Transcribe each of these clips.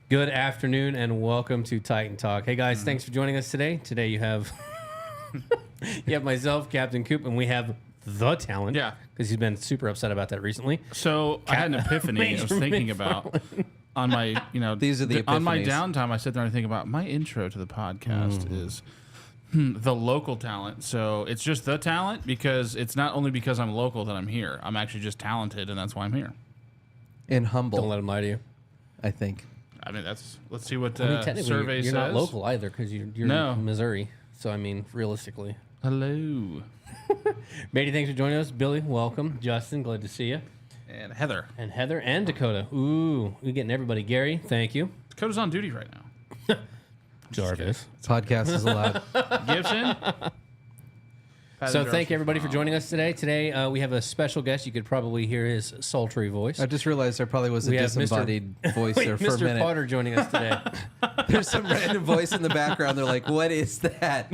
Good afternoon and welcome to Titan Talk. Hey guys, thanks for joining us today. Today you have you have myself, Captain Coop, and we have the talent. Yeah. Because he's been super upset about that recently. So I had an epiphany I was thinking about on my, These are the on my epiphanies. downtime. I sit there and think about my intro to the podcast is the local talent. So it's just the talent because it's not only because I'm local that I'm here. I'm actually just talented, and that's why I'm here. And Don't humble, let him lie to you. I think. I mean, let's see what I mean, the technically, survey you're says. not local either because you're No. in Missouri. So, I mean, realistically. Hello. Beatty, thanks for joining us. Billy, welcome. Justin, glad to see you. And Heather. And Heather and Dakota. Ooh, we're getting everybody. Gary, thank you. Dakota's on duty right now. Jarvis. Podcast is allowed. Gibson. So thank everybody for joining us today. Today we have a special guest. You could probably hear his sultry voice. I just realized there probably was a We have Mr. disembodied voice Wait, there for a Mr. minute. Potter joining us today. There's some random voice in the background. They're like, what is that?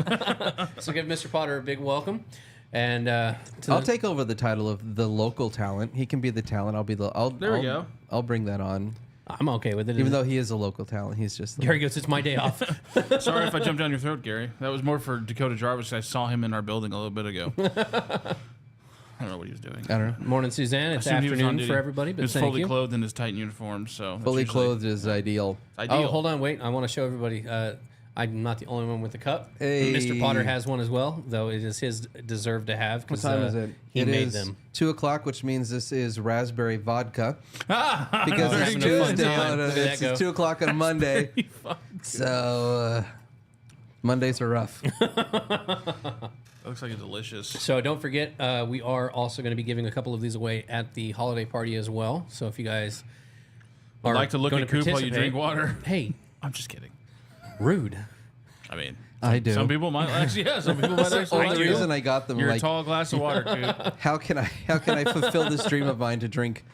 So give Mr. Potter a big welcome. And I'll take over the title of the local talent. He can be the talent. I'll be the. There we go. I'll bring that on. I'm okay with it. Even though he is a local talent, he's just. Gary goes, it's my day off. Sorry if I jumped down your throat, Gary. That was more for Dakota Jarvis. I saw him in our building a little bit ago. I don't know what he was doing. I don't know. Morning, Suzanne. It's I assumed he was on afternoon duty. for everybody, He but was thank fully you. clothed in his Titan uniform, so that's Fully usually clothed is ideal. ideal. Oh, hold on, wait. I want to show everybody. I'm not the only one with the cup. Hey. Mr. Potter has one as well, though it is his deserve to have. What 'cause, time is it? He It made is them. 2:00, which means this is raspberry vodka. Because We're it's having a fun Tuesday. time. On Look at that it's go. 2:00 on a Monday. So Mondays are rough. That looks like a delicious. So don't forget, we are also going to be giving a couple of these away at the holiday party as well. So if you guys I'd like to look going at Coop while you participate- drink water. Hey, I'm just kidding. rude. I mean, I do. some people might actually. Yeah, some people might The actually. only like reason you. I got them, You're like, a tall glass of water, Coop. how can I fulfill this dream of mine to drink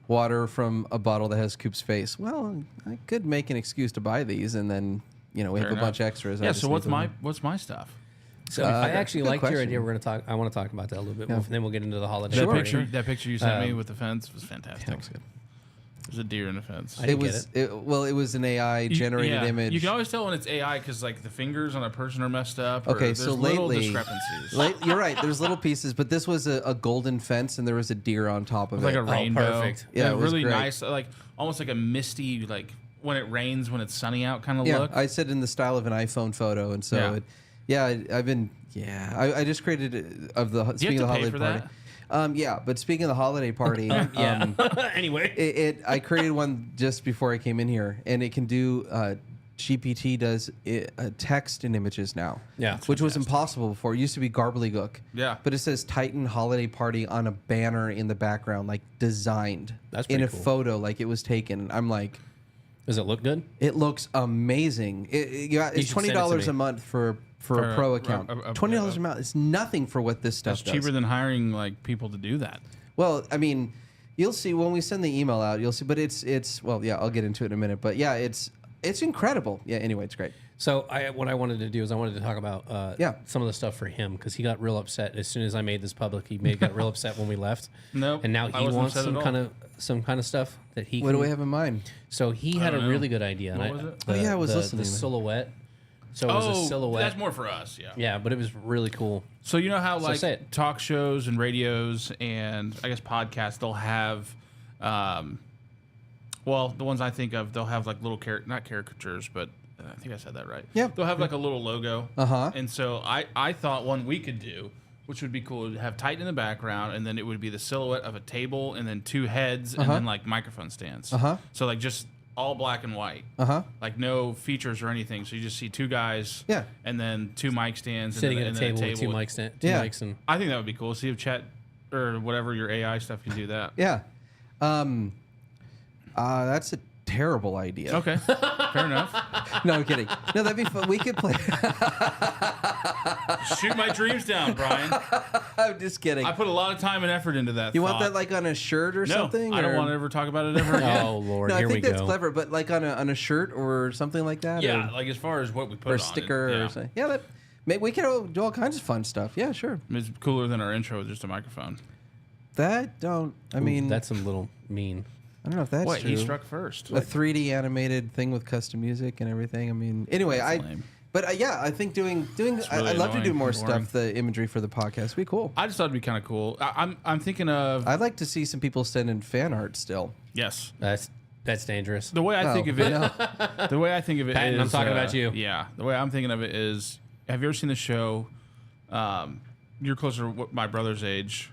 water from a bottle that has Coop's face? Well, I could make an excuse to buy these, and then we Fair have a enough. bunch of extras. I Yeah. just So need what's my stuff? So I actually good like your question. idea. We're going to talk. I want to talk about that a little bit more, and then we'll get into the holiday. That party. picture you sent me with the fence was fantastic. That was good. There's a deer in the fence. I It didn't was get it was an AI generated Yeah. image. You can always tell when it's AI because like the fingers on a person are messed up. Or Okay, there's so little lately- discrepancies. You're right. There's little pieces, but this was a golden fence, and there was a deer on top of It's like it. a rainbow. perfect. Yeah, it was really great. nice. Like almost like a misty, like when it rains when it's sunny out kind of Yeah, look. I said in the style of an iPhone photo, and so I've been I just created of the Do speaking you of have the to pay holiday for party. that? But speaking of the holiday party, Anyway, I created one just before I came in here, and it can do GPT does text and images now. Yeah. which was impossible before. It used to be garbledygook. Yeah. but it says Titan holiday party on a banner in the background, like designed. That's in pretty a cool. photo, like it was taken. I'm like, does it look good? it looks amazing. It's should send it to $20 me. a month for a pro account. $20 a month. It's nothing for what this stuff It's does. cheaper than hiring like people to do that. Well, I mean, you'll see when we send the email out. You'll see, but it's well, yeah, I'll get into it in a minute. But yeah, it's incredible. Yeah. Anyway, it's great. So what I wanted to do is I wanted to talk about some of the stuff for him because he got real upset as soon as I made this public. He got real upset when we left. Nope, And now I he wasn't wants upset at all. some kind of stuff that he. What can, do we have in mind? So he had a don't know. really good idea. What and was it? Oh, yeah, I was listening The to that. silhouette. So it was a silhouette. that's more for us. Yeah. Yeah, but it was really cool. So you know how So say it. talk shows and radios and I guess podcasts they'll have, well the ones I think of they'll have like little not caricatures but I think I said that right. Yeah. They'll have like a little logo. Uh-huh. And so I thought one we could do, which would be cool, to have Titan in the background and then it would be the silhouette of a table and then two heads and then like microphone stands. Uh-huh. So like just all black and white. Uh-huh. Like no features or anything. So you just see two guys. Yeah. And then two mic stands. Sitting and at a then table with two mics, two Yeah. mics, and I think that would be cool. See if chat or whatever your AI stuff can do that. Yeah. That's a terrible idea. Okay, fair enough. No, I'm kidding. No, that'd be fun. We could play. Shoot my dreams down, Brian. I'm just kidding. I put a lot of time and effort into that. You want thought. that like on a shirt or No, something? I don't or- want to ever talk about it ever again. oh Lord, No, I here think we that's go. clever, but like on a shirt or something like that. Yeah, or, like as far as what we put or on a sticker it, or yeah. something. Yeah, we can do all kinds of fun stuff. Yeah, sure. It's cooler than our intro with just a microphone. That don't. I mean, That's a little mean. I don't know if that's What, true. he struck first. A 3D animated thing with custom music and everything. I mean, anyway, That's lame. yeah, I think doing. really I'd love to do annoying more and boring. stuff. The imagery for the podcast would be cool. I just thought it'd be kind of cool. I'm thinking of I'd like to see some people send in fan art still. yes. That's dangerous. The way I think of it, the way I think of it Patton, is, I'm talking about you. Yeah, the way I'm thinking of it is, have you ever seen the show? You're closer to my brother's age,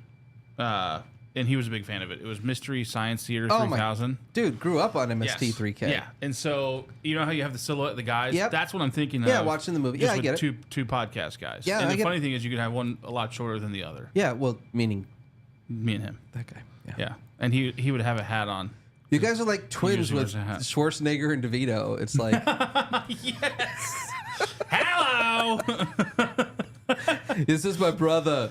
and he was a big fan of it. It was Mystery Science Theater 3000. Dude, grew up on Yes. MST3K. Yeah, and so you know how you have the silhouette of the guys. Yep. That's what I'm thinking. Yeah, of, watching the movie. just Yeah, I with get it. two podcast guys. Yeah, and I the get funny thing is, you can have one a lot shorter than the other. Yeah, well, meaning Me and him. that guy. Yeah. Yeah, and he would have a hat on. You guys are like twins usually with wears a hat. Schwarzenegger and DeVito. It's like, Yes. Hello. this is my brother.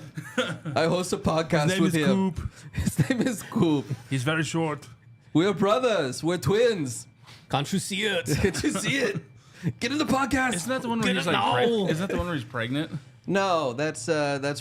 I host a podcast with him. Coop. His name is Coop. He's very short. We're brothers. We're twins. Can't you see it? Can't you see it? Get in the podcast. Isn't that the one where Get he's it like? now. Isn't that the one where he's pregnant? No, that's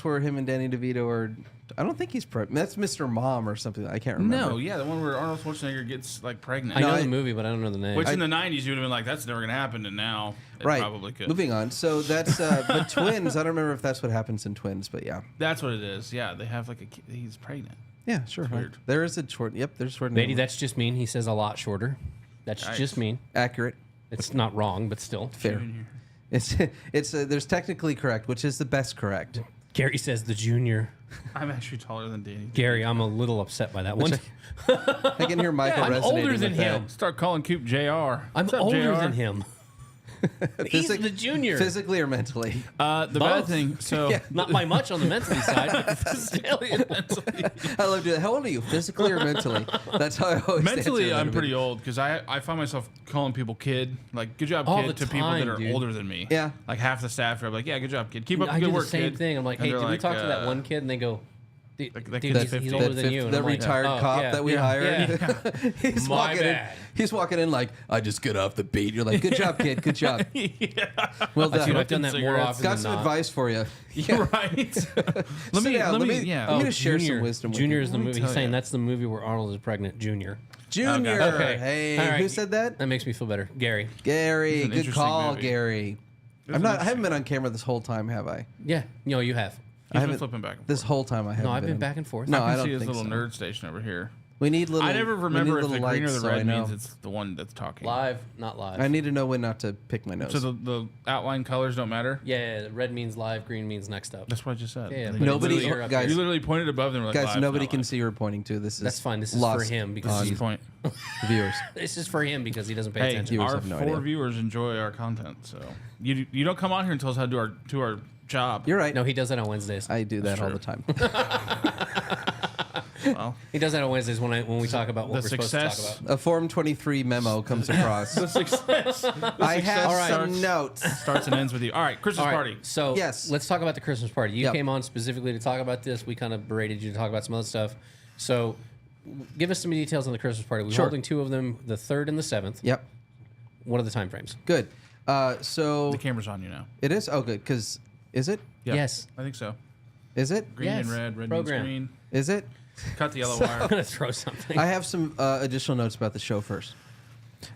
where him and Danny DeVito are. I don't think he's pregnant. That's Mr. Mom or something. I can't remember. No, yeah, the one where Arnold Schwarzenegger gets like pregnant. I know I- the movie, but I don't know the name. Which in the '90s you would have been like, "That's never gonna happen," and now it Right. probably could. Moving on. So that's but twins. I don't remember if that's what happens in twins, but yeah. That's what it is. Yeah, they have like a kid. He's pregnant. Yeah, sure. weird. There is a short. Yep, there's short. Maybe that's just mean. He says a lot shorter. That's Yikes. just mean. accurate. It's not wrong, but still. Fair. It's there's technically correct, which is the best correct. Gary says the junior. I'm actually taller than Danny. Gary, I'm a little upset by that one. I can hear Michael I'm resonating older than with that. him. Start calling Coop Jr. I'm What's up, older JR? than him. He's Physic- the junior. Physically or mentally? The Both. bad thing. So Yeah. Not by much on the mentally side, but still. I love doing that. How old are you, physically or mentally? That's how I always mentally, answer I'm that. pretty old because I find myself calling people kid. Like, good job, All kid, the to people that time, are dude. older than me. Yeah. Like half the staff are like, yeah, good job, kid. Keep up the I good do work, the same kid. thing. I'm like, And hey, they're did we like, talk to that one kid? And they go, dude, that dude, kid's he's 50. older That than you. And the I'm like, retired oh, cop yeah, that we yeah, hired. yeah. he's My walking bad. in. He's walking in like, I just get off the beat. You're like, good job, kid. Good job. Well done. Dude, I've done that more Cigarettes. often Got than some not. advice for you. You're right. Sit down. Let me yeah. share some wisdom with Junior you. is the Let me movie. tell He's saying ya. that's the movie where Arnold is pregnant. Junior. Junior. Okay. Hey, All right. who said that? That makes me feel better. Gary. Gary. It's an Good interesting call, movie. Gary. It's I'm not. I interesting. haven't been on camera this whole time, have I? Yeah. No, you have. He's I been haven't- flipping back and This forth. whole time I haven't. No, I've been back and forth. No, I I can don't see his think little so. nerd station over here. We need little. I never we remember need if the little green or lights, the so I red know. means it's the one that's talking. Live, not live. I need to know when not to pick my nose. So the outline colors don't matter? yeah, red means live, green means next up. That's what I just said. Yeah, Like, but Nobody- literally you're up guys- here. You literally pointed above them. Like, Guys, live, nobody not can live. see you're pointing to. This is That's fine. This is lost for him because That's he's, the point. viewers. this is for him because he doesn't pay Hey, attention. viewers our have no 4 idea. viewers enjoy our content, so you don't come on here and tell us how to do our job. You're right. No, he does that on Wednesdays. I do that That's all true. the time. Well, He does that on Wednesdays when we talk about what the we're supposed to success- talk about. A Form 23 memo comes across. the success I have success some notes. starts and ends with you. All right, Christmas All right, party. so Yes. let's talk about the Christmas party. You Yep. came on specifically to talk about this. We kind of berated you to talk about some other stuff. So give us some details on the Christmas party. We're Sure. holding 2 of them, the 3rd and the 7th. Yep. What are the time frames? Good. So The camera's on you now. it is. Oh, good. Because is it? Yeah, Yes. I think so. Is it? Green Yes. and red Program. means green. Is it? Cut the yellow I'm wire. going to throw something. I have some additional notes about the show first.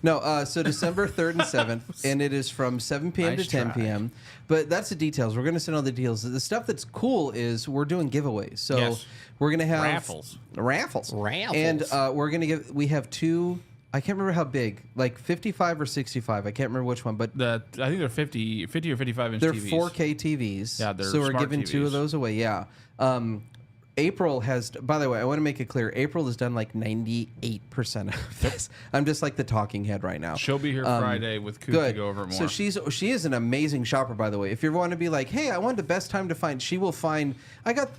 No, so December 3rd and 7th, and it is from 7 p.m. Nice to 10 try. p.m. But that's the details. We're going to send all the details. The stuff that's cool is we're doing giveaways. So Yes. we're going to have Raffles. Raffles. Raffles. And we're going to give. We have 2. I can't remember how big. Like 55 or 65. I can't remember which one, but I think they're 50 or 55 inch they're TVs. 4K TVs. Yeah, they're so we're smart giving 2 of TVs. those away. Yeah. April has. By the way, I want to make it clear. April has done like 98% of this. I'm just like the talking head right now. She'll be here Friday with Coop Good. to go over it more. So she is an amazing shopper, by the way. If you ever want to be like, hey, I want the best time to find, she will find.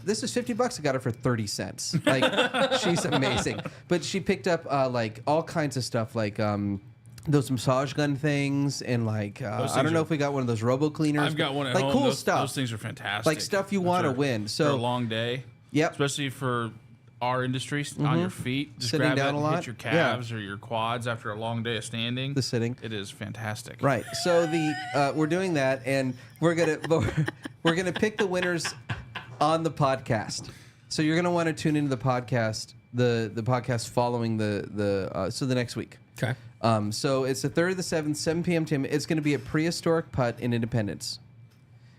This is $50. I got it for 30 cents. Like she's amazing. But she picked up like all kinds of stuff, like those massage gun things, and like I things don't know are- if we got one of those robo cleaners. I've got one at like home. cool those, stuff. Those things are fantastic. Like stuff you wanna win. for So- a long day. Yep. Especially for our industry on your feet. Just Sitting grab down it a and lot. hit your Yeah. calves or your quads after a long day of standing. The sitting. It is fantastic. Right. So we're doing that, and we're gonna pick the winners on the podcast. So you're gonna want to tune into the podcast the podcast following the next week. Okay. So it's the 3rd of the 7th, 7 p.m. It's going to be at Prehistoric Putt in Independence.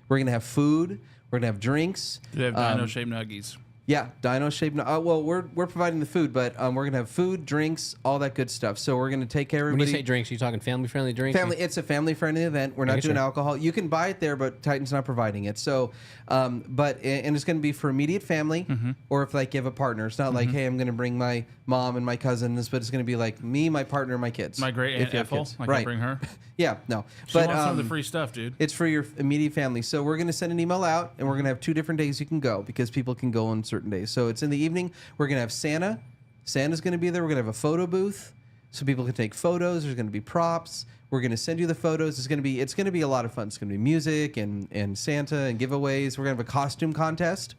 We're going to have food. We're going to have drinks. They have dino-shaped nuggies. Yeah, dino shaped. Well, we're providing the food, but we're gonna have food, drinks, all that good stuff. So we're gonna take care of When everybody. you say drinks, are you talking family friendly drinks? It's a family friendly event. We're not Making doing sure. alcohol. You can buy it there, but Titan's not providing it. So, but it's going to be for immediate family, or if like you have a partner. It's not like, hey, I'm going to bring my mom and my cousins, but it's going to be like me, my partner, and my kids. My great if aunt you have Ethel. kids. I right? can bring her. Yeah, no, She but wants some of the free stuff, dude. it's for your immediate family. So we're going to send an email out, and we're going to have 2 different days you can go because people can go on certain days. So it's in the evening. We're going to have Santa. Santa's going to be there. We're going to have a photo booth so people can take photos. There's going to be props. We're going to send you the photos. It's going to be a lot of fun. It's going to be music and Santa and giveaways. We're going to have a costume contest,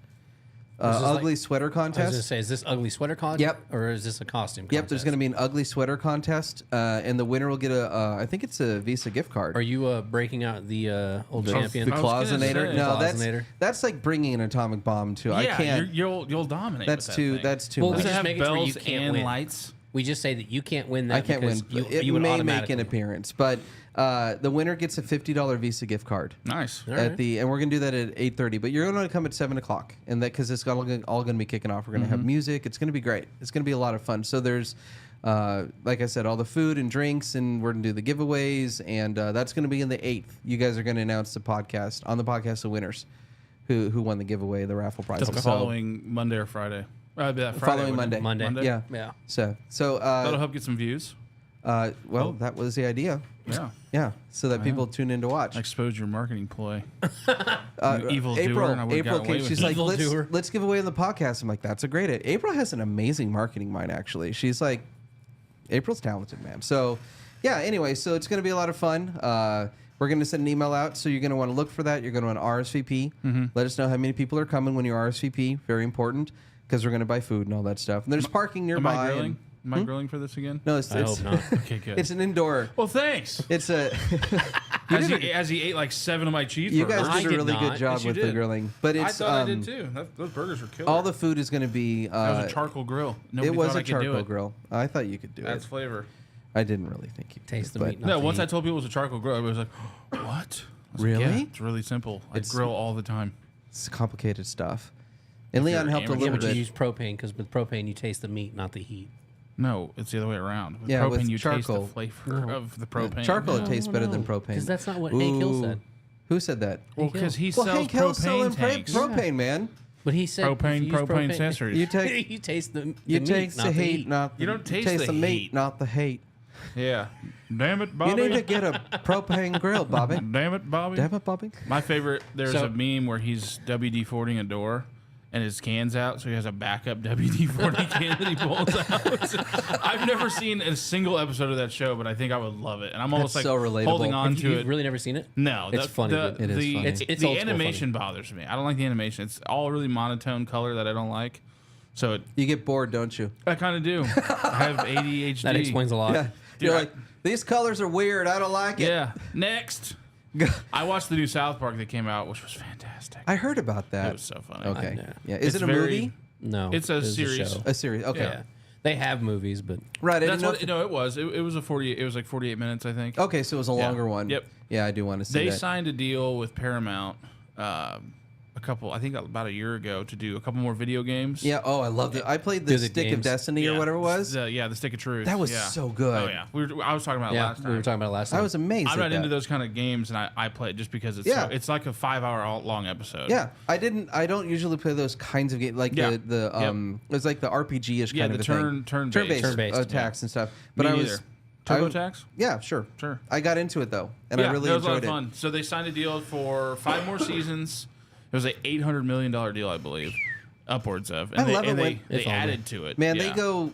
Is this ugly like- sweater I was going to contest. say, is this ugly sweater contest? Yep. Or is this a costume contest? Yep, there's going to be an ugly sweater contest, and the winner will get I think it's a Visa gift card. Are you breaking out the old champion? The I was gonna Closinator? say. No, Closinator. that's like bringing an atomic bomb too. I Yeah, can't. you'll dominate. That's with that too. thing. That's too Well, much. we Does it just have make it to where you bells can't and win. lights? We just say that you can't win that. I can't win. because It you would may make automatically an appearance, but the winner gets a $50 Visa gift card. Nice. All At right. the and we're gonna do that at 8:30. But you're gonna come at 7:00, and that because it's all gonna be kicking off. We're gonna have music. It's gonna be great. It's gonna be a lot of fun. So there's, like I said, all the food and drinks, and we're gonna do the giveaways, and that's gonna be in the 8th. You guys are gonna announce the podcast the winners, who won the giveaway, the raffle prize. The following Monday or Friday. That Friday Following wouldn't it? Monday. Yeah. Yeah. So That'll help get some views. well, that was the idea. Yeah. Yeah, so that people tune in to watch. Expose your marketing ploy. You evil doer, April, and I would've gotten away came. with She's it. like, Evil doer. let's give away on the podcast. I'm like, that's a great idea. April has an amazing marketing mind. Actually, she's like, April's talented, man. So, yeah. Anyway, so it's going to be a lot of fun. We're going to send an email out, so you're going to want to look for that. You're going to want to RSVP. Let us know how many people are coming when you RSVP. Very important because we're going to buy food and all that stuff. And there's parking Am nearby. I grilling? and- Am I grilling for this again? no, it's I hope not. Okay, good. it's an indoor. Well, thanks. It's a. As he ate like 7 of my cheeseburgers. You guys I did a did really not. good job Yes, you with the did. grilling, but I it's thought I did too. Those burgers were killer. all the food is going to be. That was a charcoal grill. Nobody It was thought a I could do charcoal it. grill. I thought you could do That's it. flavor. I didn't really think you could. Taste the but meat. Not No, the once I heat. told people it was a charcoal grill, I was like, what? I was like, Really? yeah, it's really simple. I It's- grill all the time. It's complicated stuff. And Leon you're helped a amateur. Yeah, little but you bit. use propane because with propane you taste the meat, not the heat. No, it's the other way around. With Yeah, propane, with you taste charcoal. the flavor of the propane. Charcoal tastes better than propane. Because that's not what Hank Hill Ooh. said. Who said that? Well, because he Well, sells Hank Hill's selling propane tanks. propane, man. But he said Propane, if you use propane accessories. You take you taste the you meat, taste not the the heat, not the, You don't taste taste the meat, heat. not the hate. Yeah. Damn it, Bobby. You need to get a propane grill, Bobby. Damn it, Bobby. Damn it, Bobby. My favorite, there's So- a meme where he's WD-40ing a door and his can's out, so he has a backup WD-40 can that he pulls out. I've never seen a single episode of that show, but I think I would love it. And I'm almost That's like so relatable. holding on Have to you it. really never seen it? No, It's funny, but it is the, funny. It's the old school animation bothers me. I don't like the animation. It's all really monotone color that I don't like. So You get bored, don't you? I kind of do. I have ADHD. That explains a lot. Yeah. You're like, these colors are weird. I don't like it. Yeah. Next. I watched the new South Park that came out, which was fantastic. I heard about that. It was so funny. Okay. Yeah. Yeah. Is It's it a very- movie? No, It's a it was series. show. A series. Okay. Yeah, they have movies, but Right. I That's didn't know. what. No, it was. It was a 48. It was like 48 minutes, I think. Okay, so it was a longer one. Yep. Yeah, I do want to see They that. signed a deal with Paramount I think about a year ago to do a couple more video games. Yeah. Oh, I loved it. I played the Do the Stick of games. Destiny or whatever it was. The Stick of Truth. That was yeah. so good. Oh yeah, I was talking about it yeah, last time. we were talking about it last time. I was amazed. I'm at not that. into those kind of games, and I play it just because it's Yeah. it's like a 5-hour long episode. Yeah, I don't usually play those kinds of games like Yeah. it was like the RPG-ish Yeah, kind the of a thing. turn-based. Turn-based, attacks and stuff. But Me I neither. was TurboTax? Yeah, sure. Sure. I got into it though, and I really it was a lot enjoyed of it. fun. So they signed a deal for 5 more seasons. It was an $800 million deal, I believe, upwards of. And I love it when- they It's all added to it. Man, Yeah. they go.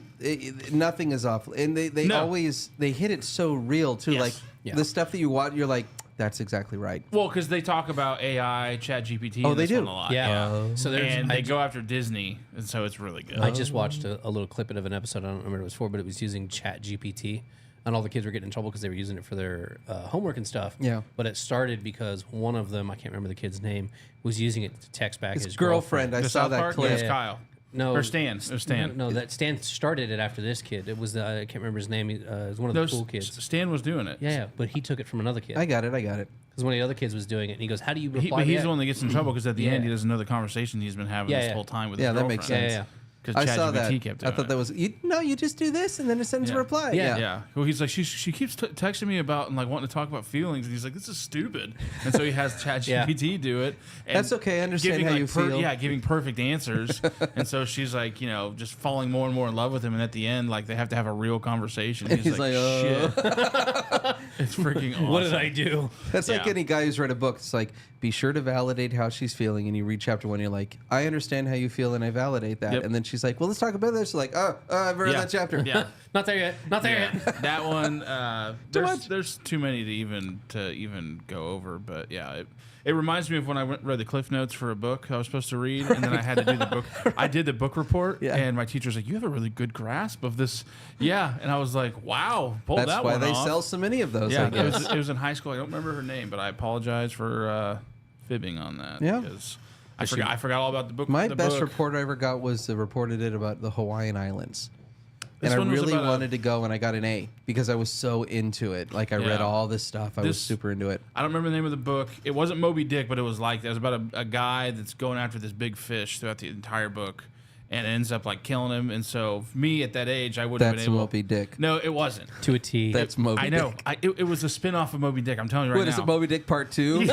Nothing is off, and they No. always they hit it so real too. Yes. Like Yeah. the stuff that you watch, you're like, that's exactly right. Well, because they talk about AI, ChatGPT. Oh, in they this do? one a lot. Yeah. So there's and I they go after Disney, and so it's really good. I just watched a little clip of an episode. I don't remember what it was for, but it was using Chat GPT, and all the kids were getting in trouble because they were using it for their homework and stuff. Yeah. But it started because one of them, I can't remember the kid's name, was using it to text back His his girlfriend. I The saw South that Park? clip. Yes, Yeah. Kyle. No, Or Stan. It was Stan. No, that Stan started it after this kid. It was I can't remember his name. It was one of the cool kids. Stan was doing it. Yeah, but he took it from another kid. I got it. Because one of the other kids was doing it, and he goes, "How do you reply?" But he's back?" the one that gets in trouble because at the Yeah. end he doesn't know the conversation he's been having Yeah, this yeah. whole time with Yeah, his that girlfriend. makes sense. Yeah, yeah. Because I saw that. ChatGPT kept doing I thought that was you just do this and then it sends a Yeah. reply. Yeah. Yeah. Well, he's like, she keeps texting me about and like wanting to talk about feelings, and he's like, this is stupid. And so he has ChatGPT do it. And That's okay. I understand giving, how like, you feel. Yeah, giving perfect answers. And so she's like, just falling more and more in love with him. And at the end, like they have to have a real conversation. And he's like, shit. It's freaking awesome. What did I do? That's like Yeah. any guy who's read a book. It's like, be sure to validate how she's feeling. And you read chapter 1, you're like, I understand how you feel and I validate that. Yep. And then she's like, well, let's talk about this. Like, I've read Yeah. that chapter. Yeah. Not there yet. Not there Yeah. yet. That one, much. there's too many to even go over. But yeah, it reminds me of when I read the Cliff Notes for a book I was supposed to read, and then I had to do the book. I did the book report, Yeah. and my teacher's like, "You have a really good grasp of this." Yeah, and I was like, "Wow, pull That's that why one they off." sell so many of those. Yeah, I guess. it was in high school. I don't remember her name, but I apologize for fibbing on that. Yeah. because I forgot all about the book. My the best book. report I ever got was reported it about the Hawaiian Islands. This And I one was really about wanted to go, and I got an A because I was so into it. Like, I read Yeah. all this stuff. I was This- super into it. I don't remember the name of the book. It wasn't Moby Dick, but it was like that. It was about a guy that's going after this big fish throughout the entire book, and ends up like killing him. And so, me at that age, I wouldn't have That's been able. Moby Dick. No, it wasn't. To a T. That's Moby I know. Dick. It was a spin-off of Moby Dick. I'm telling you right What now. is it, Moby Dick Part 2?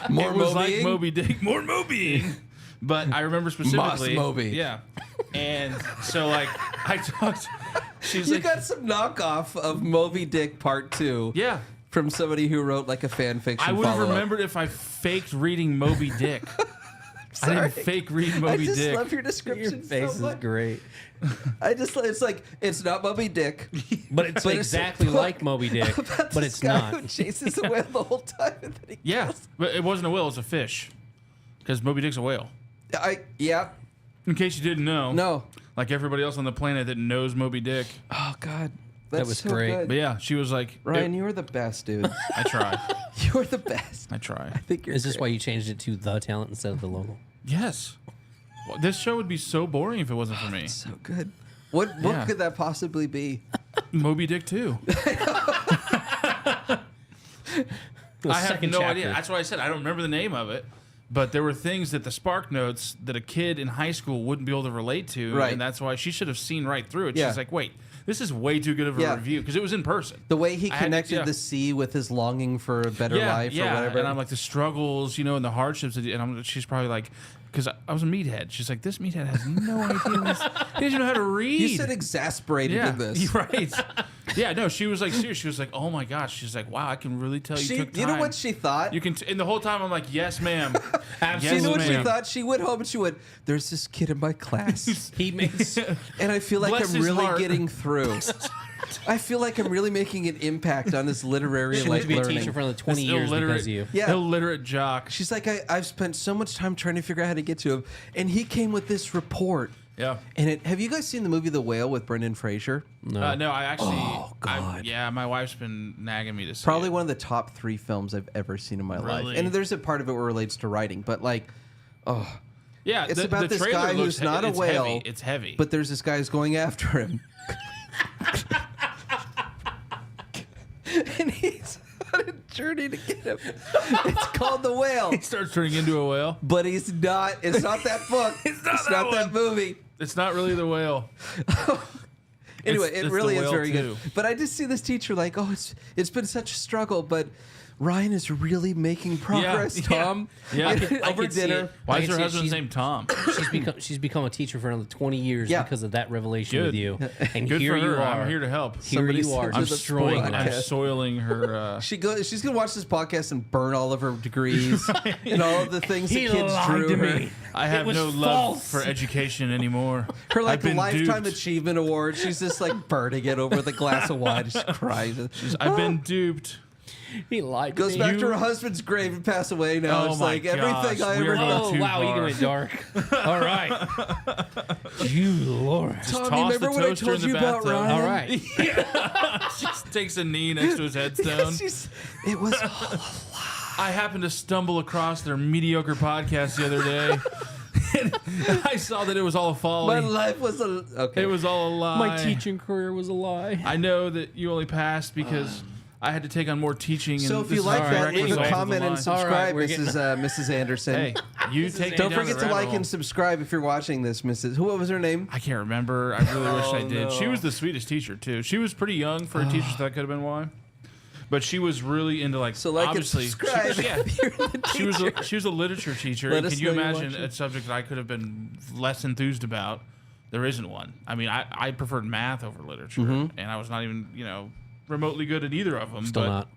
More It was like Mobying? Moby Dick, more Mobying. But I remember specifically. Moby. Yeah. And so, like, I talked. She's You like, got some knockoff of Moby Dick Part 2. yeah. From somebody who wrote like a fan fiction. I would have follow-up. remembered if I faked reading Moby Dick. I didn't Sorry. fake read I Moby just Dick. love your Your description face so is much. great. It's like, it's not Moby Dick. But it's But it's exactly a book like Moby Dick, about but this it's guy not. who chases the whale the whole time. And then he Yeah, kills- but it wasn't a whale; it was a fish. Because Moby Dick's a whale. Yeah. In case you didn't know, No. like everybody else on the planet that knows Moby Dick. Oh, God. That's was so great. good. But yeah, she was like, Ryan, you're the best, dude. I try, You're the best. I try. I think you're Is this great. why you changed it to the talent instead of the local? Yes, well, this show would be so boring if it wasn't for me. So good. What Yeah. could that possibly be? Moby Dick too. The I have second no chapter. idea. That's why I said I don't remember the name of it. But there were things that the Spark Notes that a kid in high school wouldn't be able to relate to, Right. and that's why she should have seen right through it. Yeah. She's like, "Wait, this is way too good of a Yeah. review," because it was in person. The way he I had to- connected yeah. the sea with his longing for a better life or whatever. And I'm like the struggles, and the hardships, and she's probably like, because I was a meathead. She's like, this meathead has no idea. He doesn't know how to read. you said exasperated yeah, in this. you're right. Yeah, no, she was like serious. She was like, oh my gosh. She's like, wow, I can really tell you She, took time. you know what she thought? You can, and the whole time I'm like, yes, ma'am. Absolutely. you know what she ma'am. thought? She went home and she went, "There's this kid in my class, He makes and I feel like Bless I'm his really heart." getting through. I feel like I'm really making an impact on this literary she like wants to be a learning." teacher for another 20 This years illiterate, because of you. Yeah. illiterate jock. She's like, I've spent so much time trying to figure out how to get to him, and he came with this report. Yeah. And have you guys seen the movie The Whale with Brendan Fraser? No. No, I actually. Oh, God. Yeah, my wife's been nagging me to see Probably it. one of the top 3 films I've ever seen in my life. Really? And there's a part of it where it relates to writing, but like, Yeah, it's about this trailer guy looks who's not a it's whale. Heavy. It's heavy. but there's this guy who's going after him. And he's on a journey to get him. It's called The Whale. he starts turning into a whale. But he's not. It's not that book. it's not that movie. It's not really the whale. Anyway, It's it The really is Whale very too. good. But I just see this teacher like, oh, it's been such a struggle, but Ryan is really making progress, yeah. Tom. Yeah. I Over can see dinner. it. Why I is can her see it. husband's name Tom? She's become a teacher for another 20 years Yeah. because of that revelation Good. with you. And Good here for you her. are. I'm here to help. Here Somebody you are sent her the destroying podcast. I'm that. soiling her. She's gonna watch this podcast and burn all of her degrees and all of the things He the kids lied drew to her. me. I have was no love false. for education anymore. Her like I've been lifetime duped. achievement award. She's just like burning it over with a glass of wine. She cries. I've been duped. He lied to Goes me. back to You- her husband's grave and pass away now. Oh It's my like gosh, everything I we are ever going did. Oh, too wow, you far. went dark. All right. You Lord. Tom, you toss remember the what I toaster told in the you about bathtub. Ryan? All right. She takes a knee next to his headstone. It was I happened to stumble across their mediocre podcast the other day. I saw that it was all a My folly. life was a okay. It was all a lie. My teaching career was a lie. I know that you only passed because I had to take on more teaching. So and if you this like is that, directly leave a off of the comment and line. subscribe, All right, we're Mrs. Anderson. Hey, you take me Don't down forget the to rabbit like hole. and subscribe if you're watching this, Mrs. Who what was her name? I can't remember. I really wish I did. She was the sweetest teacher too. She was pretty young for a teacher, so that could have been why. But she was really into like. So like and obviously, subscribe. She was a literature teacher. Let And us can you know you're imagine watching. a subject that I could have been less enthused about? There isn't one. I mean, I preferred math over literature, and I was not even remotely good at either of them. Still but not.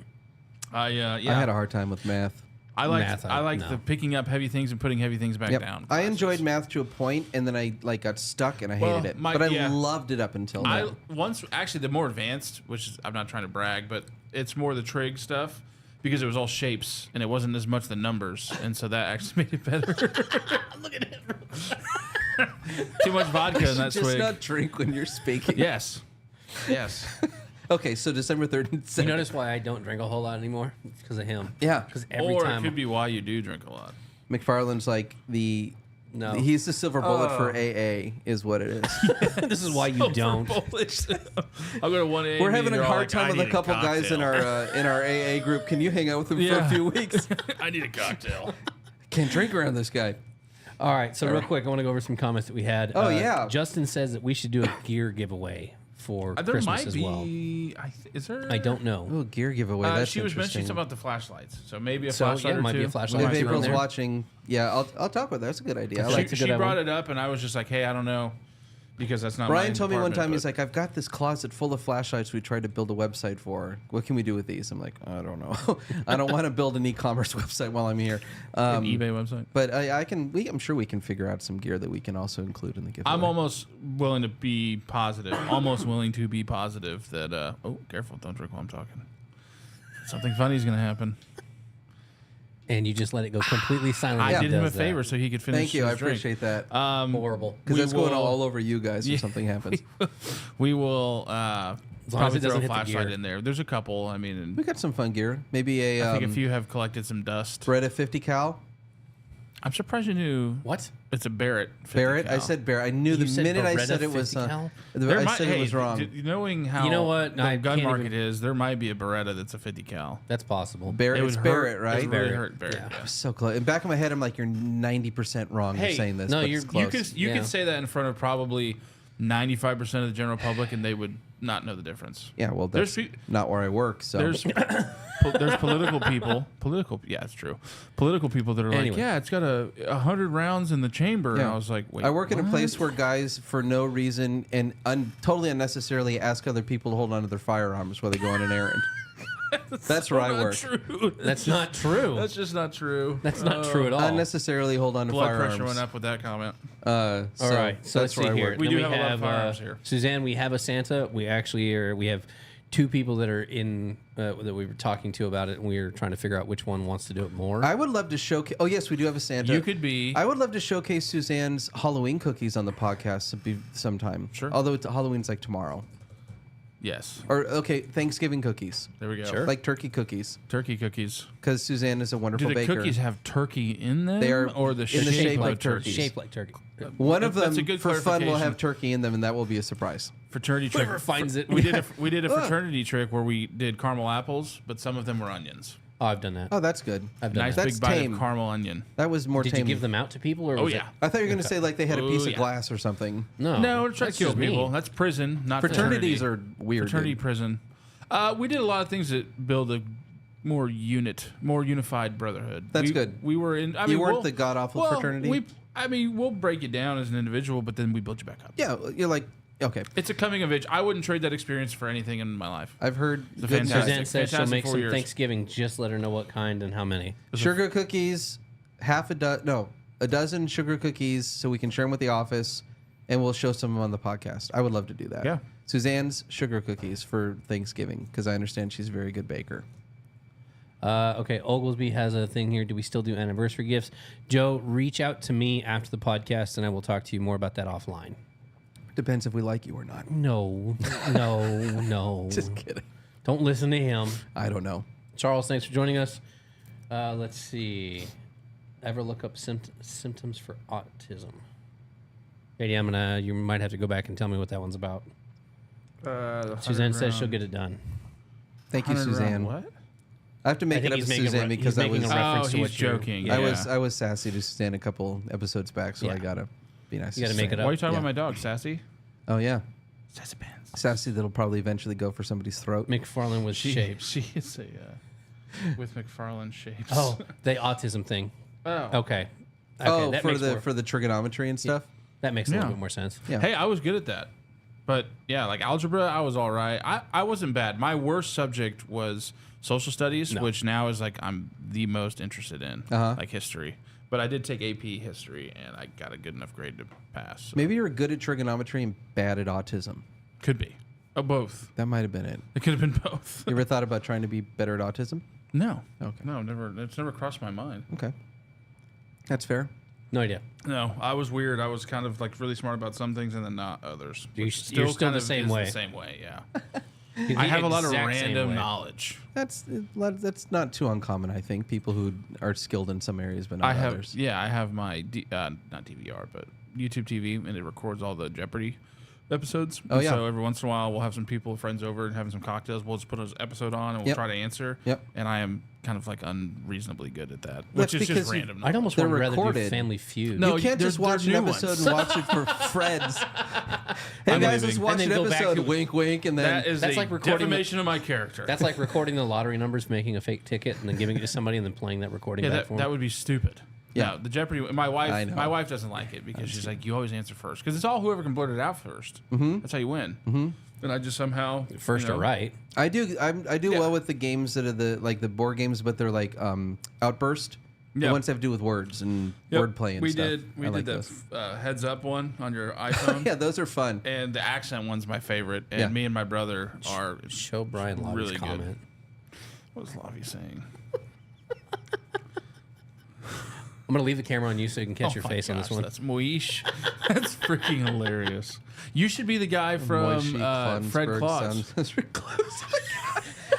I I had a hard time with math. I liked Math, I liked no. the picking up heavy things and putting heavy things back down. I classes. enjoyed math to a point, and then I got stuck and I Well, hated it. my- But I yeah. loved it up until now. Actually the more advanced, which is, I'm not trying to brag, but it's more the trig stuff because it was all shapes and it wasn't as much the numbers, and so that actually made it better. Look at it. Too much vodka in that Just swig. not drink when you're speaking. Yes. Okay, so December 3rd and 2nd. You notice why I don't drink a whole lot anymore? It's because of him. Yeah. Because every Or time. it could be why you do drink a lot. McFarland's like No. he's the silver bullet for AA is what it is. This is why you don't. I'll go to 1 a.m. We're having a they're all hard like, time "I with a need couple guys in cocktail." our AA group. Can you hang out with him for Yeah. a few weeks? I need a cocktail. Can't drink around this guy. All right, so real quick, I want to go over some comments that we had. Oh, yeah. Justin says that we should do a gear giveaway for There Christmas might as be. well. Is there? I don't know. Oh, gear giveaway. That's she was mentioning interesting. something about the flashlights, so maybe a So, flashlight yeah, or might two. be a flashlight. If Might be April's on there. watching, yeah, I'll talk with her. That's a good idea. I She- like That's a She good brought one. it up, and I was just like, "Hey, I don't know," because that's not. Brian my told me one department, time, he's but- like, I've got this closet full of flashlights we tried to build a website for. What can we do with these? I'm like, I don't know. I don't want to build an e-commerce website while I'm here. an eBay website. But I'm sure we can figure out some gear that we can also include in the giveaway. I'm almost willing to be positive. Almost willing to be positive that. Oh, careful! Don't drink while I'm talking. Something funny is going to happen. And you just let it go completely silent. I as he did him a does that. favor so he could finish. Thank you. I his drink. appreciate that. Horrible. Because we that's going will- all over you guys if something happens. We will long as probably it throw doesn't a hit the flashlight gear. in there. There's a couple. I mean, and We got some fun gear. Maybe I a think a few have collected some dust. Beretta 50 cal. I'm surprised you knew What? it's a Barrett. 50 Barrett. I cal. said Barrett. I knew You the said minute I Beretta said it was. 50 cal? There I might- said it was wrong. Knowing how You know what? the I gun can't market even- is, there might be a Beretta that's a 50 cal. That's possible. Barrett. It It's would Barrett, hurt. right? It would really Barrett. hurt Barrett. Yeah. Yeah. So close. In back of my head, I'm like, you're 90% wrong Hey, in saying this. no, but you're- it's You close. could you Yeah. could say that in front of probably 95% of the general public, and they would not know the difference. Yeah, well, There's that's pe- not where I work. So There's there's political people, yeah, it's true. Political people that are Anyway. like, yeah, it's got 100 rounds in the chamber, and Yeah. I was like, wait, I work in a what? place where guys, for no reason and totally unnecessarily, ask other people to hold on to their firearms while they go on an errand. That's where I Not work. True. That's not true. That's just not true. That's not true at all. Unnecessarily hold on to Blood firearms. pressure went up with that comment. All right, so let's that's see where I here. work. We Then do have a lot of firearms here. Suzanne, we have a Santa. We actually we have two people that are in that we were talking to about it, and we were trying to figure out which one wants to do it more. I would love to showcase. Oh yes, we do have a Santa. You could be. I would love to showcase Suzanne's Halloween cookies on the podcast sometime. Sure. Although Halloween's like tomorrow. Yes. Or okay, Thanksgiving cookies, There we go. Sure. like turkey cookies, Turkey cookies. because Suzanne is a Do wonderful the baker. cookies have turkey in them? They are or the in the shape of like turkey? turkeys. Shaped like turkey. One of That's them, a good for fun, will clarification. have turkey in them, and that will be a surprise. Fraternity trick. Whoever finds it. We did a fraternity trick where we did caramel apples, but some of them were onions. Oh, I've done that. Oh, that's good. I've done Nice that. That's big bite tame. of caramel onion. That was more Did tame. you give them out to people, or Oh was yeah. I thought you were going to say like they had a piece Oh, of yeah. glass or something. No, No, we're trying that's to kill just me. people. That's prison, not Fraternities fraternity. are weird. Fraternity dude. prison. We did a lot of things that build a more unified brotherhood. That's good. We were in. I You mean, weren't we'll- the god-awful well, fraternity? we'll break you down as an individual, but then we build you back up. Yeah, you're like okay. It's a coming of age. I wouldn't trade that experience for anything in my life. I've heard a good fantastic- Suzanne says she'll fantastic make 4 some years. Thanksgiving. Just let her know what kind and how many. sugar cookies, a dozen sugar cookies, so we can share them with the office, and we'll show some of them on the podcast. I would love to do that. Yeah. Suzanne's sugar cookies for Thanksgiving, because I understand she's a very good baker. Okay, Oglesby has a thing here. Do we still do anniversary gifts? Joe, reach out to me after the podcast, and I will talk to you more about that offline. Depends if we like you or not. No. Just kidding. Don't listen to him. I don't know. Charles, thanks for joining us. Let's see. ever look up symptoms for autism? Katie, you might have to go back and tell me what that one's about. Suzanne says she'll get it done. Thank you, Suzanne. What? I have to make it up to Suzanne because I was a reference to he's what you're- joking. Yeah. I was sassy to Suzanne a couple episodes back, so Yeah. I gotta be nice. You gotta make it Why up. are you talking Yeah. about my dog, Sassy? Oh yeah, Sassy Pants. sassy that'll probably eventually go for somebody's throat. McFarlane with shapes. She is a with McFarlane shapes. Oh, the autism thing. Oh. Okay. Oh, that for makes the more, for the trigonometry and stuff. that makes a little Yeah. bit more sense. Yeah. Hey, I was good at that. But yeah, like algebra, I was all right. I wasn't bad. My worst subject was social studies, No. which now is like I'm the most interested in, Uh-huh. like history. But I did take AP history, and I got a good enough grade to pass. So Maybe you were good at trigonometry and bad at autism. could be. Oh, both. That might have been it. It could have been both. You ever thought about trying to be better at autism? No. Okay. No, never. It's never crossed my mind. Okay, that's fair. No idea. No, I was weird. I was kind of like really smart about some things and then not others. You're which still kind the of same is way. The same way, yeah. The I have a lot of exact same random way. knowledge. That's not too uncommon. I think people who are skilled in some areas but not I have, others. yeah, I have my not DVR, but YouTube TV, and it records all the Jeopardy episodes. Oh, And yeah. So every once in a while, we'll have some people, friends over, and having some cocktails. We'll just put an episode on, and we'll Yep. try to answer. Yep. And I am kind of like unreasonably good at that, That's which is because just you- random. I'd almost They're would rather do recorded. Family Feud. No, You can't they're- just watch an they're new episode ones. and watch it for Freds. Hey I'm guys, leaving. let's watch And an then go back episode. to- Wink, wink, and then that is That's a like recording the- defamation of my character. That's like recording the lottery numbers, making a fake ticket, and then giving it to somebody, and then playing that recording yeah, back for that them. would be stupid. Yeah. No, the Jeopardy. My I wife, know. my wife doesn't like it because she's like, you always answer first because it's all whoever can blurt it out 1st. Mm-hmm. That's how you win. Mm-hmm. And I just somehow First you know, or right. I do Yeah. well with the games that are the board games, but they're like outburst. The Yeah. ones that have to do with words and Yep. wordplay and we stuff. did I like that those. heads up one on your iPhone. Yeah, those are fun. And the accent one's my favorite. And Yeah. me and my brother are Show Brian Lavi's really good. comment. What was Lavi saying? I'm gonna leave the camera on you so you can catch your Oh my face on this gosh, one. That's Moish. That's freaking hilarious. You should be the guy from Moishe Fred Klonsberg Claus. sounds reclusive.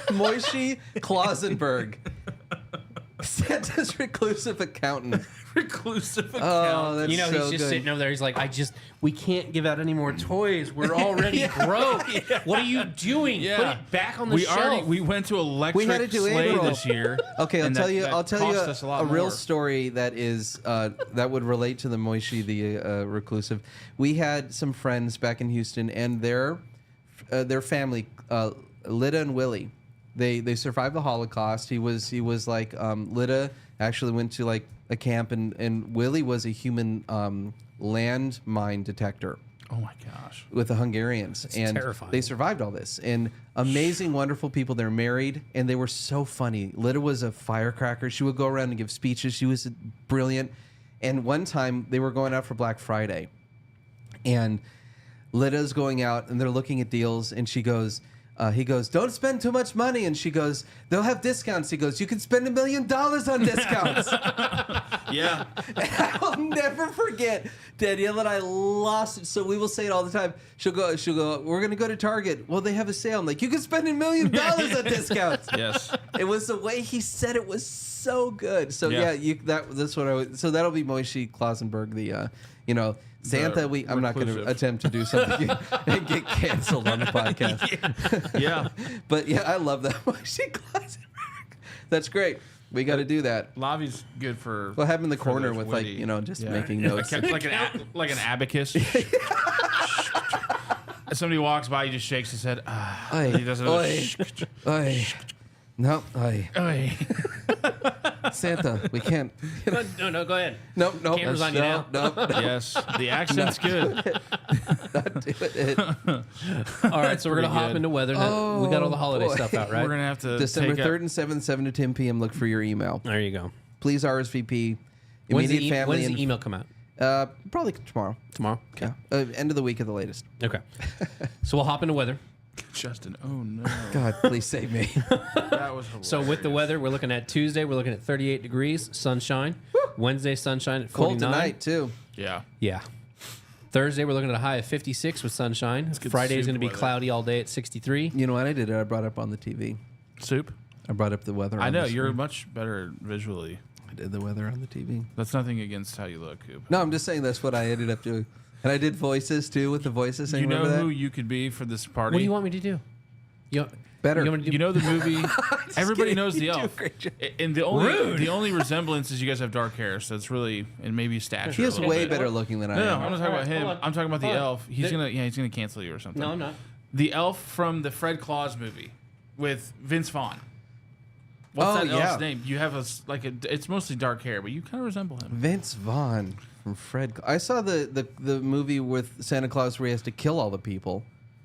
Moishe Klausenberg. Santa's reclusive accountant. Reclusive Oh, account. that's You know, so he's just good. sitting over there. He's like, we can't give out any more toys. We're already broke. What are you doing? Yeah. Put it back on the shelf. We went to Electric We had to do Sleigh April. this year. Okay, I'll and tell that- you. that I'll tell you cost us a lot real more. story that is that would relate to the Moishi, the reclusive. We had some friends back in Houston, and their family, Lida and Willie, they survived the Holocaust. He was like Lida actually went to like a camp, and Willie was a human landmine detector Oh my gosh. with the Hungarians, and terrifying. they survived all this. And amazing, wonderful people. They're married, and they were so funny. Lida was a firecracker. She would go around and give speeches. She was brilliant. And one time they were going out for Black Friday, and Lida's going out, and they're looking at deals, and she goes. He goes, don't spend too much money. And she goes, they'll have discounts. He goes, you can spend $1 million on discounts. Yeah. I will never forget Danielle and I lost it. So we will say it all the time. She'll go, we're going to go to Target. Well, they have a sale. I'm like, you can spend $1 million on discounts. Yes. It was the way he said it was so good. So Yeah. that's what I would, so that'll be Moishi Klausenberg, the, Santa, I'm not going to reclusive. attempt to do something and get canceled on the podcast. Yeah. But yeah, I love that Moishi Klausenberg. That's great. We got to do that. Lavi's good for. We'll have him in the for corner those with witty- just Yeah. making notes. like an abacus. If somebody walks by, he just shakes his head. Oi, He doesn't. oi. Oi. No, oi. Oi. Santa, we can't. No, go ahead. Nope, nope. Camera's on you now. Nope, Yes, the accent's good. not doing it. All right, so we're gonna pretty hop good. into weather. Now. We got all the holiday boy. stuff out, right? We're gonna have to December take 3rd up- and 7th, 7 to 10 p.m. Look for your email. There you go. Please RSVP. When's Immediate the, family. when does and, the email come out? Probably tomorrow. Tomorrow. Okay. Yeah. End of the week at the latest. Okay. So we'll hop into weather. Justin. Oh no, God, please save me. that was hilarious. So with the weather, we're looking at Tuesday. We're looking at 38 degrees, sunshine. Wednesday, sunshine at 49. Cold tonight, too. Yeah. Yeah. Thursday, we're looking at a high of 56 with sunshine. good Friday is soup going to be weather. cloudy all day at 63. You know what I did? I brought up on the TV. Soup. I brought up the weather. I on know the you're screen. much better visually. I did the weather on the TV. That's nothing against how you look, Coop. No, I'm just saying that's what I ended up doing. And I did voices too with the voices. You know Remember who that? you could be for this party? What do you want me to do? Better. You want me to do You know the movie. Everybody kidding. knows the You do a elf. great job. And the only resemblance is you guys have dark hair, so it's really and maybe stature. He a is little way bit. better looking than I No, am. I'm not talking about him. hold on. I'm talking about the Hold on. elf. He's There- he's gonna cancel you or something. No, I'm not. The elf from the Fred Claus movie with Vince Vaughn. What's Oh, that yeah. elf's name? You have it's mostly dark hair, but you kind of resemble him. Vince Vaughn from Fred. I saw the movie with Santa Claus where he has to kill all the people.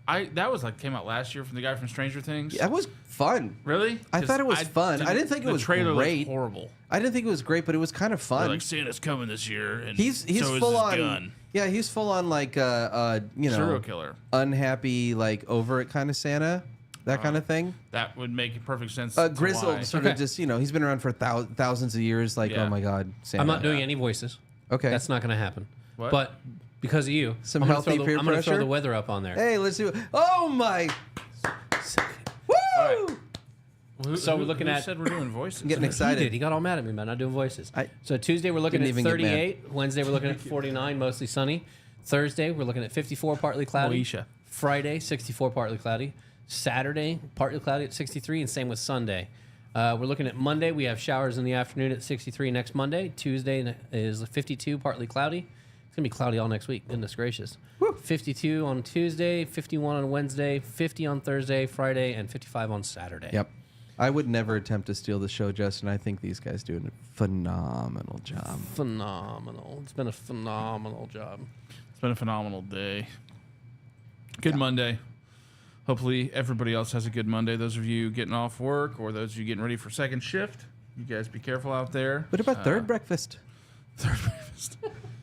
That came out last year from the guy from Stranger Things. That was fun. Really? I thought it was fun. I didn't think it the was trailer looked great. horrible. I didn't think it was great, but it was kind of They're fun. like Santa's coming this year, and he's so is full his on. gun. Yeah, he's full on like Serial killer. unhappy, like over it kind of Santa, that kind of thing. That would make perfect sense. to why. Grizzled, sort of Okay. just he's been around for thousands of years. Like, Yeah. oh my God, Santa. I'm not doing any voices. Okay. That's not going to happen. What? But because of you, Some I'm gonna healthy throw peer I'm going to throw pressure? the weather up on there. Hey, let's do it. Oh my. Woo! So we're looking who at- said we're doing voices. Getting He excited. did. He got all mad at me about not doing voices. So Tuesday we're looking Didn't at even get mad. 38. Wednesday we're looking at 49, mostly sunny. Thursday we're looking at 54, partly cloudy. Moesha. Friday 64, partly cloudy. Saturday partly cloudy at 63, and same with Sunday. We're looking at Monday. We have showers in the afternoon at 63 next Monday. Tuesday is 52, partly cloudy. It's gonna be cloudy all next week. Goodness gracious. 52 on Tuesday, 51 on Wednesday, 50 on Thursday, Friday, and 55 on Saturday. Yep. I would never attempt to steal the show, Justin. I think these guys do a phenomenal job. Phenomenal. It's been a phenomenal job. It's been a phenomenal day. Good Monday. Hopefully everybody else has a good Monday. Those of you getting off work or those of you getting ready for second shift, you guys be careful out there. What about third breakfast? Third breakfast?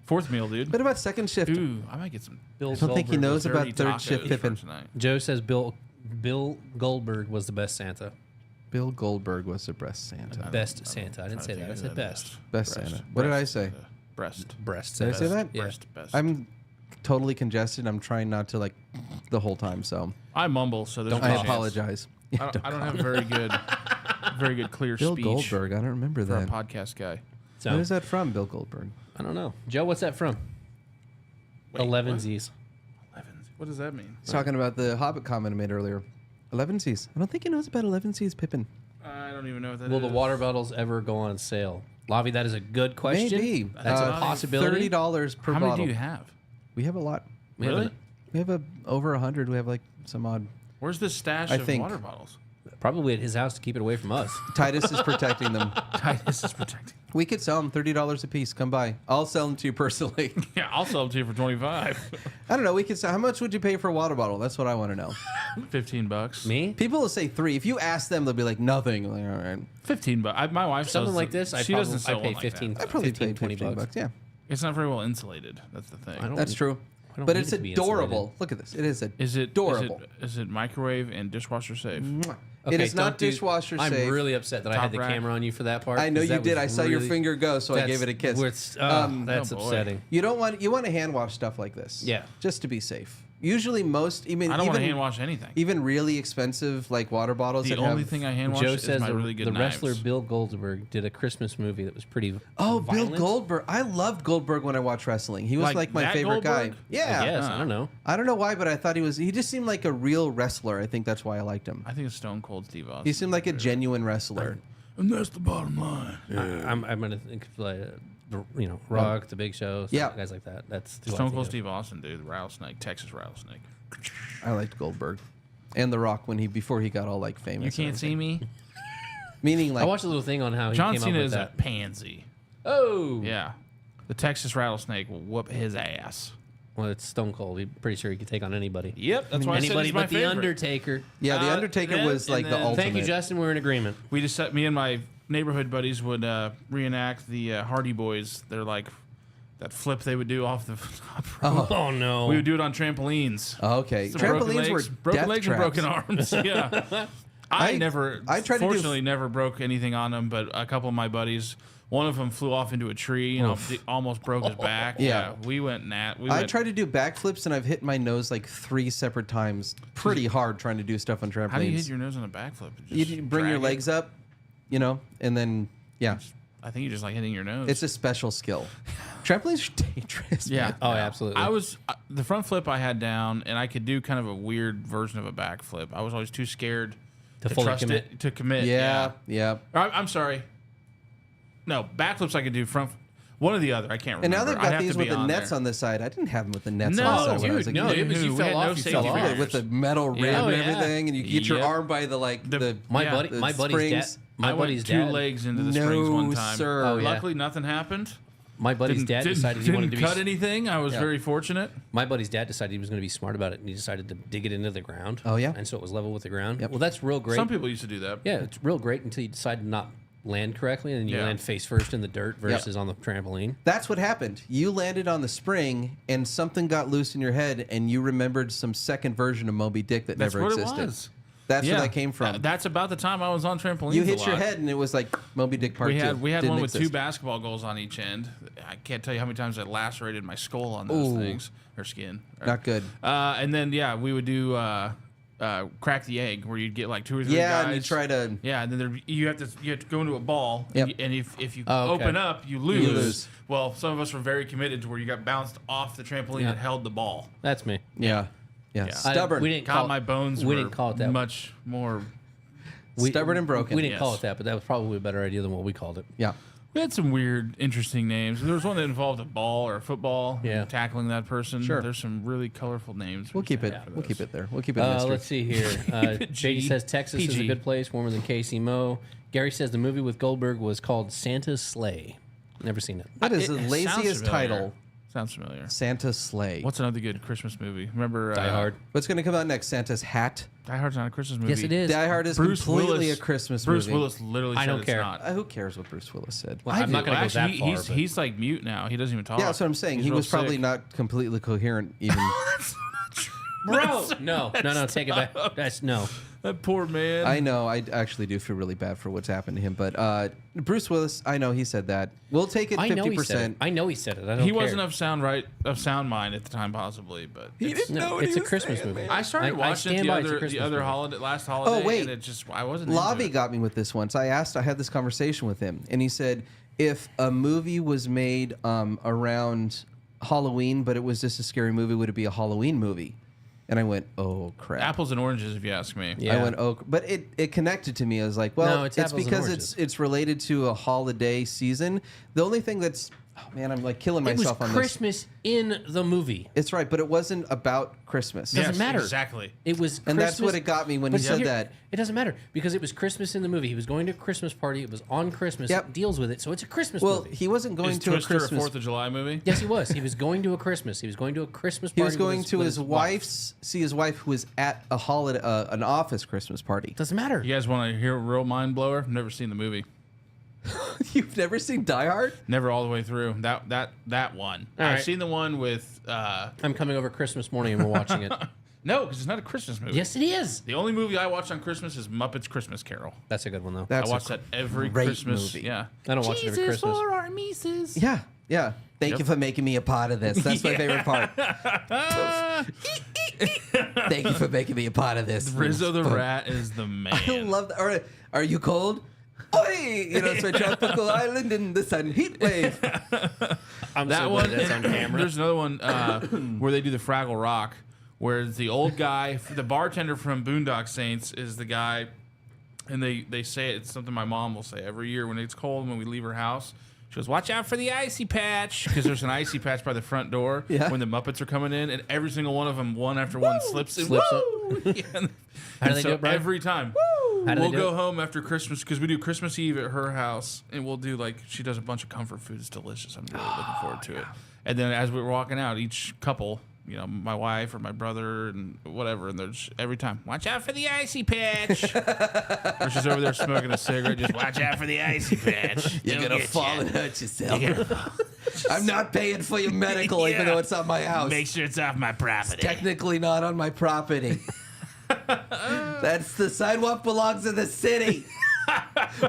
Fourth meal, dude. What about second shift? Ooh, I might get some. Bill I don't think he Goldberg knows was- about dirty third shift tacos Pippin. for tonight. Joe says Bill Goldberg was the best Santa. Bill Goldberg was the breast Santa. Best Santa. I didn't say that. I said best. Best Santa. What did I say? Breast. Breast. Did I say Santa. that? Yeah. Breast. Best. I'm totally congested. I'm trying not to like the whole time, so I mumble, so there's Don't no I chance. apologize. I don't have very good clear Bill speech Goldberg. I don't remember for a that. podcast guy. So, Where is that from, Bill Goldberg? I don't know. Joe, what's that from? Wait, 11Z's. What does that mean? He's talking about the Hobbit comment I made earlier. 11Cs. I don't think he knows about 11Cs Pippin. I don't even know what that is. Will the water bottles ever go on sale? Lavi, that is a good question. Maybe. That's a possibility. $30 per How bottle. many do you have? We have a lot. We have Really? an- We have over 100. We have like some odd. Where's the stash I of think- water bottles? Probably at his house to keep it away from us. Titus is protecting them. Titus is protecting. We could sell them $30 a piece. Come by. I'll sell them to you personally. Yeah, I'll sell them to you for 25. I don't know. We could sell. How much would you pay for a water bottle? That's what I want to know. $15. Me? People will say 3. If you ask them, they'll be like nothing. Like, all right. $15. My wife Something sells like them. this, She doesn't sell I pay one like 15. that. I probably 15, pay 20 $15. bucks. Yeah, It's not very well insulated. That's the thing. I don't- that's true. I don't But need it's it to be adorable. Look at this. It is Is it adorable. Is it microwave and dishwasher safe? Mwah. Okay, it is don't not do- dishwasher I'm safe. really upset that I Top had the rack. camera on you for that part. I know 'cause you that did. was I saw your really- finger go, so I that's- gave it a kiss. That's oh boy. upsetting. You want to hand wash stuff like this. Yeah. Just to be safe. Usually, most. I mean, I don't want to hand even wash anything. even really expensive like water bottles. The that only have, thing I hand wash Joe is says my the, really good the knives. wrestler Bill Goldberg did a Christmas movie that was pretty. Oh, violent. Bill Goldberg. I loved Goldberg when I watched wrestling. He was Like like my that favorite guy. Goldberg? Yeah. Yes, I don't know. I don't know why, but I thought he just seemed like a real wrestler. I think that's why I liked him. I think it's Stone Cold Steve Austin. He seemed like a genuine wrestler. And that's the bottom line. I'm gonna think of like, Rock, The Big Show, Yeah. guys like that. That's who I Stone think Cold of. Steve Austin, dude. The rattlesnake, Texas rattlesnake. I liked Goldberg. And The Rock before he got all like famous. You can't see me. Meaning I like watched a little thing on how he John came Cena up with is a that. pansy. Oh, Yeah. The Texas rattlesnake will whoop his ass. Well, it's Stone Cold. He's pretty sure he could take on anybody. Yep, that's why I said Anybody he's my but the favorite. Undertaker. yeah, the Undertaker then- was like and the then- ultimate. Thank you, Justin. We're in agreement. We just me and my neighborhood buddies would reenact the Hardy Boys. They're like that flip they would do off the top rope. Oh no. We would do it on trampolines. Oh, okay, So trampolines were broken death legs traps. and broken arms. Yeah, I tried to fortunately never broke anything on them, but a couple of my buddies, one of them flew off into a tree, almost broke his back. Yeah. We went I tried to do backflips and I've hit my nose like 3 separate times, pretty hard trying to do stuff on trampolines. How do you hit your nose on a backflip? You bring your legs up, and then yeah. I think you just like hitting your nose. It's a special skill. Trampolines are dangerous. yeah. man. Oh, absolutely. I was the front flip I had down, and I could do kind of a weird version of a back flip. I was always too scared To fully trust commit. it to commit. Yeah. Yeah. Or I'm sorry. No, backflips I could do front. One or the other. I can't remember. And now they've I'd got have these to with be the on nets there. on the side. I didn't have them with the nets No, on the side when I dude, was a no, kid. it was you We fell had off, no you safety fell off. barriers. With the metal rim Yeah. Oh, and yeah. everything, and you get your Yep. arm by the like the My Yeah. buddy, the my buddy's dad, springs. my I buddy's went two dad, legs into the springs one No, time. sir. Oh, yeah. Luckily, nothing happened. my buddy's dad decided he wanted to be. cut anything. I was Yeah. very fortunate. My buddy's dad decided he was going to be smart about it, and he decided to dig it into the ground. Oh, yeah? and so it was level with the ground. Yep. Well, that's real great. Some people used to do that. Yeah, it's real great until you decide to not land correctly, and then you Yeah. land face first in the dirt versus on the trampoline. That's what happened. You landed on the spring, and something got loose in your head, and you remembered some second version of Moby Dick that That's never what existed. it was. That's Yeah. where that came from. That's about the time I was on trampolines. You a hit your lot. head, and it was like Moby Dick Part 2. We had Didn't one with two exist. basketball goals on each end. I can't tell you how many times I lacerated my skull on those Ooh. things or skin. Not good. And then we would do crack the egg, where you'd get like two or three Yeah, guys. and you try to. Yeah, and then you have to go into a ball, Yep. and if you Oh, okay. open up, you lose. lose. Well, some of us were very committed to where you got bounced off the trampoline Yeah. and held the ball. That's me. Yeah. Yeah. Yeah. Stubborn. We didn't God, call my bones We were didn't call it that. much more. Stubborn and broken. We didn't call Yes. it that, but that was probably a better idea than what we called it. Yeah. We had some weird, interesting names. There was one that involved a ball or a football, and Yeah. tackling that person. Sure. There's some really colorful names. We'll we keep it. had for We'll those. keep it there. We'll keep it in history. Let's see here. G. JD says Texas is a PG. good place, warmer than KC Mo. Gary says the movie with Goldberg was called Santa's Sleigh. Never seen it. That is the It sounds laziest familiar. title. Sounds familiar. Santa's Sleigh. What's another good Christmas movie? Remember Die Hard. What's going to come out next? Santa's Hat. Die Hard's not a Christmas movie. Yes, it is. Die Hard is Bruce completely Willis, a Christmas Bruce movie. Willis literally I said don't it's care. not. Who cares what Bruce Willis said? Well, I'm not going to go Actually, that far. he's, but- he's like mute now. He doesn't even talk. Yeah, that's what I'm saying. He's He real was probably sick. not completely coherent even. Bro, no, take it back. That's no. That poor man. I know. I actually do feel really bad for what's happened to him. But Bruce Willis, I know he said that. We'll take it I know he said 50%. it. I know he said it. I don't he care. wasn't of sound mind at the time, possibly. But it's- No, it's a Christmas movie. I started watching stand it by it's a the Christmas other movie. holiday, last holiday. wait. and it just I wasn't. into Lavi it. got me with this once. I had this conversation with him, and he said if a movie was made around Halloween, but it was just a scary movie, would it be a Halloween movie? And I went, oh crap. apples and oranges, if you ask me. Yeah. I went, oh, but it connected to me. I was like, well, No, it's it's apples and because oranges. it's related to a holiday season. The only thing that's, oh man, I'm like killing It was myself on this. Christmas in the movie. It's right, but it wasn't about Christmas. Doesn't Yes, matter. Exactly. It was And that's Christmas- what it got me when but he said here- that. It doesn't matter because it was Christmas in the movie. He was going to a Christmas party. It was on Christmas. Yep. It deals with it, so it's a Christmas Well, movie. he wasn't going Is to a Twister Christmas. 4th of July movie? Yes, he was. He was going to a Christmas. He was going to a Christmas party. He was going with to with his wife's see his wife who was at a holiday an office Christmas party. Doesn't matter. You guys want to hear a real mind blower? I've never seen the movie. You've never seen Die Hard? Never all the way through. That one. All I've right. seen the one with I'm coming over Christmas morning and we're watching it. no, because it's not a Christmas movie. Yes, it is. The only movie I watch on Christmas is Muppets Christmas Carol. That's a good one though. That's I watch that every great Christmas. movie. Yeah. I don't watch it every Christmas. our Mises. Yeah, yeah. Thank Yep. you for making me a part of this. That's my favorite part. Thank you for making me a part of this. Rizzo the Rat is the man. I love that. Or, are you cold? Oi! You know, it's my tropical island in the sun heat wave. I'm That so one. glad that's on camera. There's another one where they do the Fraggle Rock, where the old guy, the bartender from Boondock Saints, is the guy, and they say it, it's something my mom will say every year when it's cold when we leave her house. She goes, "Watch out for the icy patch," because there's an icy patch by the front door Yeah. when the Muppets are coming in, and every single one of them, one after one, slips. And Slips up. woo! Yeah, and How do they so do it, Brian? every time. How do We'll they do go it? home after Christmas because we do Christmas Eve at her house, and we'll do like she does a bunch of comfort food. It's delicious. I'm really looking forward to it. And then as we were walking out, each couple, you know, my wife or my brother and whatever, and there's every time, watch out for the icy patch. Or she's over there smoking a cigarette, just watch out for the icy patch. You're They'll gonna get fall ya. and hurt yourself. I'm not paying for your medical, even Yeah. though it's on my house. Make sure it's off my property. Technically not on my property. That's the sidewalk belongs to the city.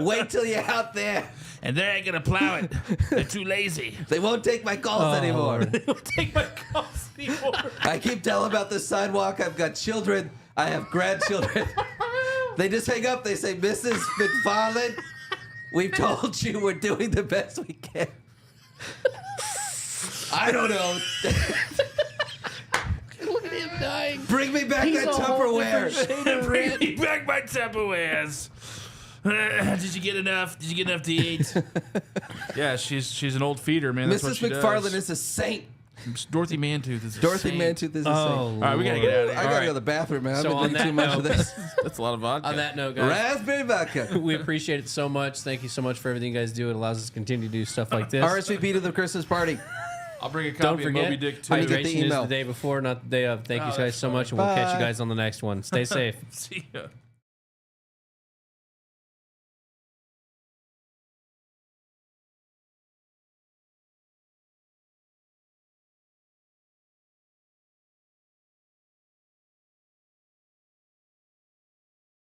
Wait till you're out there. And they ain't gonna plow it. They're too lazy. They won't take my calls anymore. Lord. They don't take my calls anymore. I keep telling about the sidewalk. I've got children. I have grandchildren. They just hang up. They say, Mrs. McFarland, We've told you we're doing the best we can. I don't know. Look at him dying. Bring me back that Tupperware. Bring me back my Tupperwares. Did you get enough? Did you get enough to eat? Yeah, she's an old feeder, man. That's what Mrs. she McFarlane does. is a saint. Dorothy Mantooth is a Dorothy saint. Mantooth is a saint. Oh, All right, we gotta get out of here. I gotta go to the bathroom, man. I've So been on drinking too that much of note- this. That's a lot of vodka. On that note, guys, Raspberry vodka. we appreciate it so much. Thank you so much for everything you guys do. It allows us to continue to do stuff like this. RSVP to the Christmas party. I'll bring a Don't copy of forget, Moby Dick too. Get the hydration is email. the day before, not the day of. Thank you Oh, guys that's so funny. much, and we'll catch you Bye. guys on the next one. Stay safe. See ya.